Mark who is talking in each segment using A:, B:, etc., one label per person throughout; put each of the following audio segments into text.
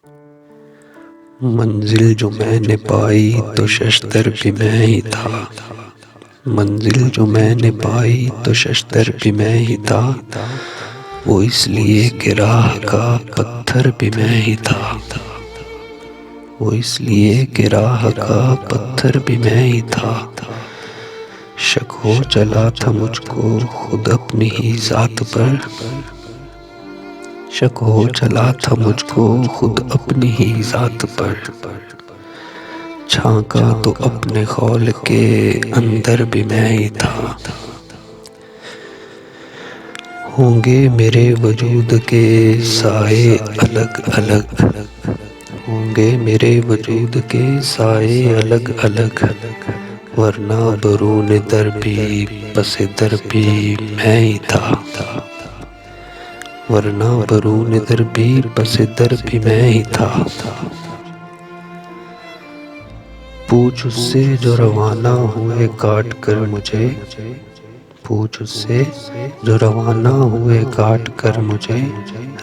A: मंजिल जो मैंने पाई तो शश्तर भी मैं ही था। मंजिल जो मैंने पाई तो शश्तर भी मैं ही था। वो इसलिए कि राह का पत्थर भी मैं ही था। वो इसलिए कि राह का पत्थर भी मैं ही था। शक हो चला था मुझको खुद अपनी ही ज़ात पर। शक हो चला था मुझको खुद अपनी ही ज़ात पर। झांका तो अपने खौल के अंदर भी मैं ही था। होंगे मेरे वजूद के साए अलग अलग। होंगे मेरे वजूद के साए अलग अलग। वरना बरून दर भी पसे दर भी मैं ही था। वरना बरून दर भी पसे दर भी मैं ही था। पूछ उससे जो रवाना हुए काट कर मुझे। पूछ उससे जो रवाना हुए काट कर मुझे।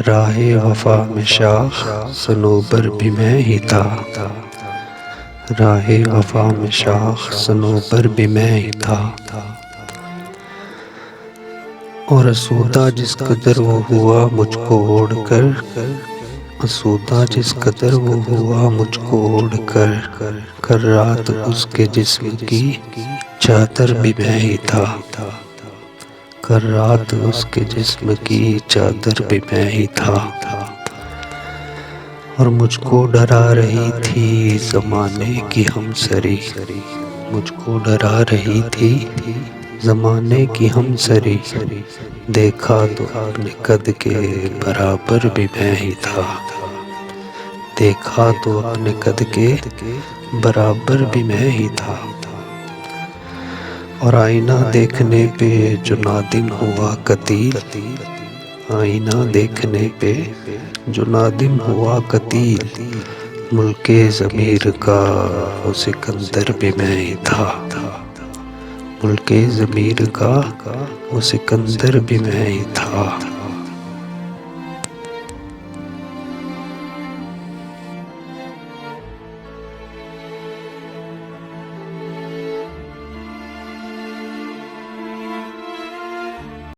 A: राहे वफा में शाख सनोबर भी मैं ही था। राहे वफा में शाख सनोबर भी मैं ही था। और असुदा जिस कदर वो हुआ मुझको ओढ़ कर। असुदा जिस कदर वो हुआ मुझको ओढ़ कर रात उसके जिस्म की चादर भी मैं ही था। कर रात उसके जिस्म की चादर भी मैं ही था। और मुझको डरा रही थी ज़माने की हमसरी। मुझको डरा रही थी ज़माने की हमसरी। देखा तो अपने कद के बराबर भी मैं ही था। देखा तो अपने कद के बराबर भी मैं ही था। और आईना देखने पे जो नादिम हुआ कतील। आईना देखने पे जो नादिम हुआ कतील। मुल्के ज़मीर का वो सिकंदर भी मैं ही था। मुल्के ज़मीर का वो सिकंदर भी मैं ही था।